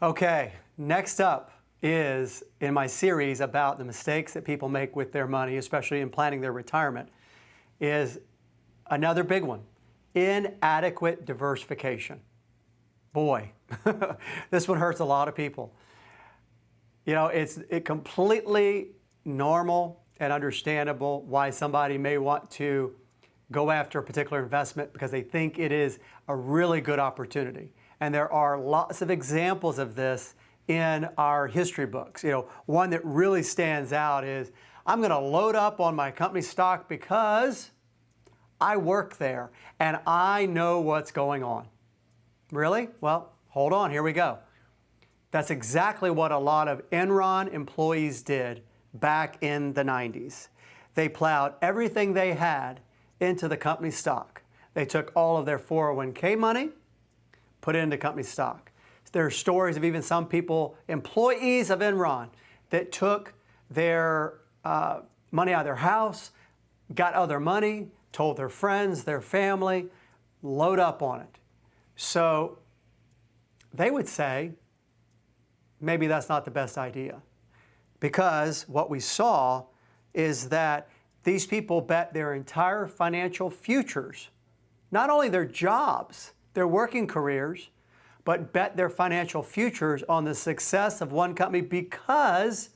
Okay, next up is in my series about the mistakes that people make with their money, especially in planning their retirement, is another big one: inadequate diversification. Boy, this one hurts a lot of people. You know, it's completely normal and understandable why somebody may want to go after a particular investment because they think it is a really good opportunity. And there are lots of examples of this in our history books. You know, one that really stands out is, I'm going to load up on my company stock because I work there and I know what's going on. Really? Well, hold on, here we go. That's exactly what a lot of Enron employees did back in the 90s. They plowed everything they had into the company stock. They took all of their 401k money, put it into company stock. There are stories of even some people, employees of Enron, that took their money out of their house, got other money, told their friends, their family, load up on it. So they would say, maybe that's not the best idea. Because what we saw is that these people bet their entire financial futures, not only their jobs, their working careers, but bet their financial futures on the success of one company because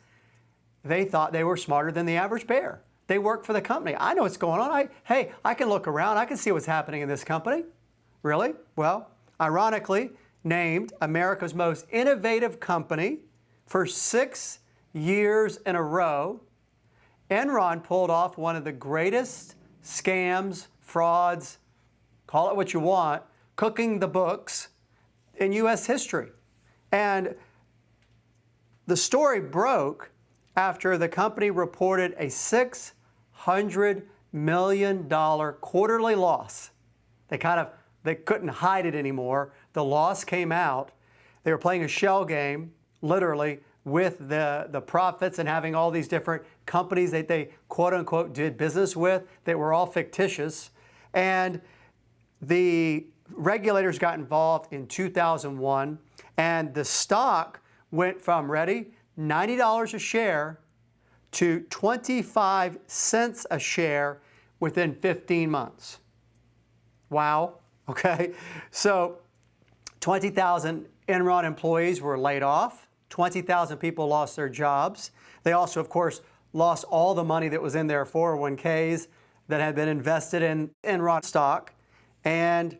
they thought they were smarter than the average bear. They work for the company. I know what's going on. Hey, I can look around. I can see what's happening in this company. Really? Well, ironically, named America's most innovative company for 6 years in a row, Enron pulled off one of the greatest scams, frauds, call it what you want, cooking the books in U.S. history. And the story broke after the company reported a $600 million quarterly loss. They couldn't hide it anymore. The loss came out. They were playing a shell game, literally, with the profits and having all these different companies that they quote unquote did business with that were all fictitious. And the regulators got involved in 2001, and the stock went from, ready, $90 a share to 25 cents a share within 15 months. Wow. Okay. So 20,000 Enron employees were laid off. 20,000 people lost their jobs. They also, of course, lost all the money that was in their 401ks that had been invested in Enron stock. And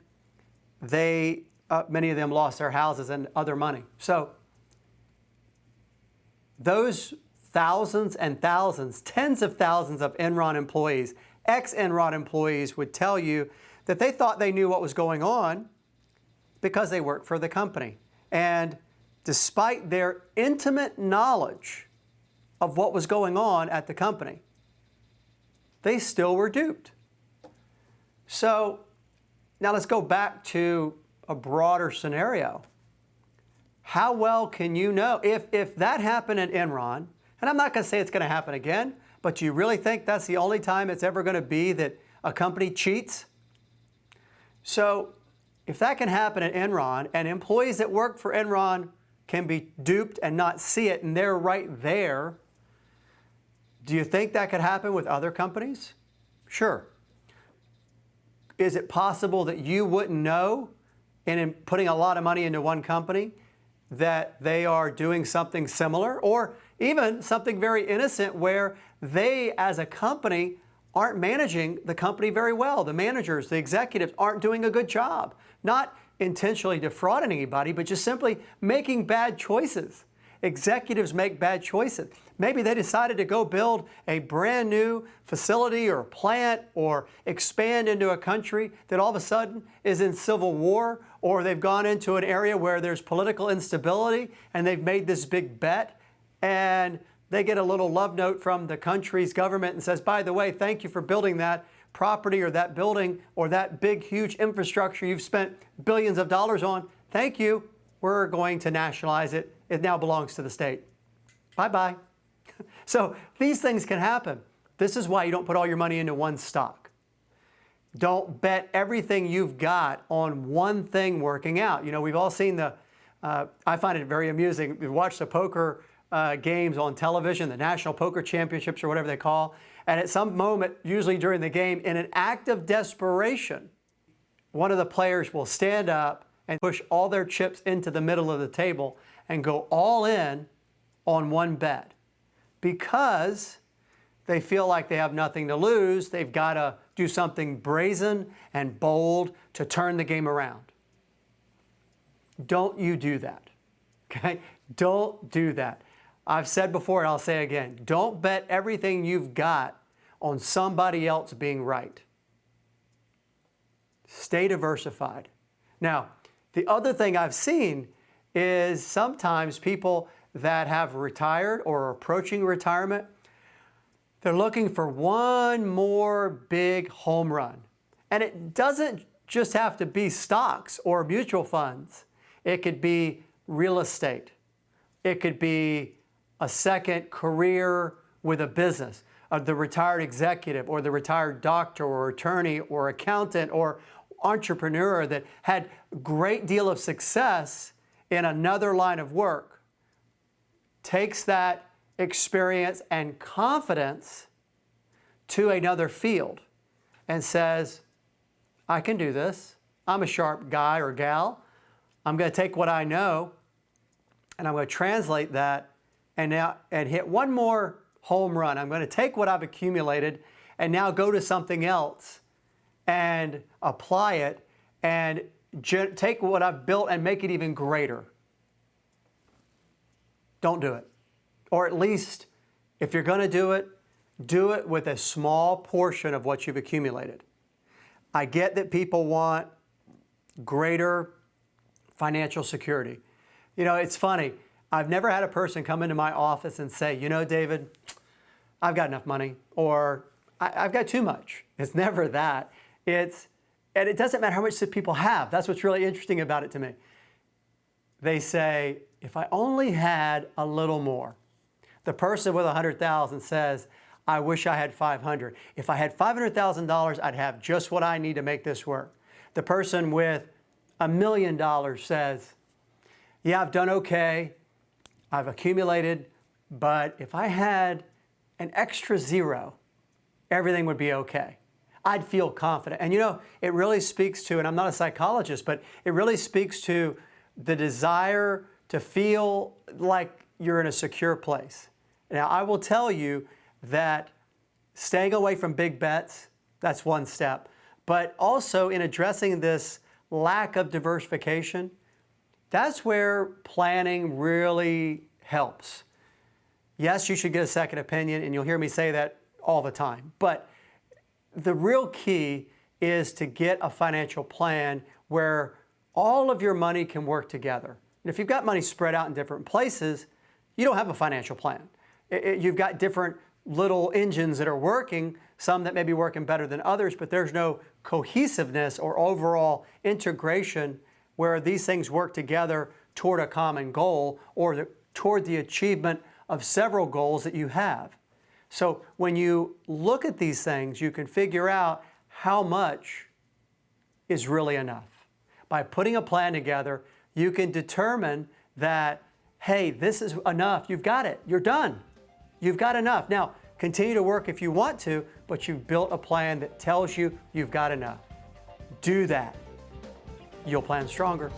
many of them lost their houses and other money. So those thousands and thousands, tens of thousands of Enron employees, ex-Enron employees, would tell you that they thought they knew what was going on because they worked for the company. And despite their intimate knowledge of what was going on at the company, they still were duped. So now let's go back to a broader scenario. How well can you know if that happened at Enron, and I'm not going to say it's going to happen again, but do you really think that's the only time it's ever going to be that a company cheats? So if that can happen at Enron, and employees that work for Enron can be duped and not see it, and they're right there, do you think that could happen with other companies? Sure. Is it possible that you wouldn't know, in putting a lot of money into one company, that they are doing something similar, or even something very innocent where they, as a company, aren't managing the company very well? The managers, the executives aren't doing a good job. Not intentionally defrauding anybody, but just simply making bad choices. Executives make bad choices. Maybe they decided to go build a brand new facility or plant or expand into a country that all of a sudden is in civil war, or they've gone into an area where there's political instability and they've made this big bet, and they get a little love note from the country's government and says, by the way, thank you for building that property or that building or that big, huge infrastructure you've spent billions of dollars on. Thank you. We're going to nationalize it. It now belongs to the state. Bye-bye. So these things can happen. This is why you don't put all your money into one stock. Don't bet everything you've got on one thing working out. You know, we've all seen the I find it very amusing. We watch the poker games on television, the National Poker Championships or whatever they call, and at some moment, usually during the game, in an act of desperation, one of the players will stand up and push all their chips into the middle of the table and go all in on one bet because they feel like they have nothing to lose. They've got to do something brazen and bold to turn the game around. Don't you do that, okay? Don't do that. I've said before and I'll say again, don't bet everything you've got on somebody else being right. Stay diversified. Now, the other thing I've seen is sometimes people that have retired or are approaching retirement, they're looking for one more big home run. And it doesn't just have to be stocks or mutual funds. It could be real estate. It could be a second career with a business. The retired executive or the retired doctor or attorney or accountant or entrepreneur that had a great deal of success in another line of work takes that experience and confidence to another field and says, I can do this. I'm a sharp guy or gal. I'm going to take what I know and I'm going to translate that and hit one more home run. I'm going to take what I've accumulated and now go to something else and apply it and take what I've built and make it even greater. Don't do it. Or at least, if you're going to do it with a small portion of what you've accumulated. I get that people want greater financial security. You know, it's funny. I've never had a person come into my office and say, you know, David, I've got enough money, or I've got too much. It's never that. And it doesn't matter how much people have. That's what's really interesting about it to me. They say, if I only had a little more. The person with $100,000 says, I wish I had 500. If I had $500,000, I'd have just what I need to make this work. The person with $1 million says, yeah, I've done okay. I've accumulated, but if I had an extra zero, everything would be okay. I'd feel confident. And you know, it really speaks to, and I'm not a psychologist, but it really speaks to the desire to feel like you're in a secure place. Now, I will tell you that staying away from big bets, that's one step. But also in addressing this lack of diversification, that's where planning really helps. Yes, you should get a second opinion, and you'll hear me say that all the time. But the real key is to get a financial plan where all of your money can work together. And if you've got money spread out in different places, you don't have a financial plan. You've got different little engines that are working, some that may be working better than others, but there's no cohesiveness or overall integration where these things work together toward a common goal or toward the achievement of several goals that you have. So when you look at these things, you can figure out how much is really enough. By putting a plan together, you can determine that, hey, this is enough. You've got it. You're done. You've got enough. Now, continue to work if you want to, but you've built a plan that tells you you've got enough. Do that. You'll plan stronger.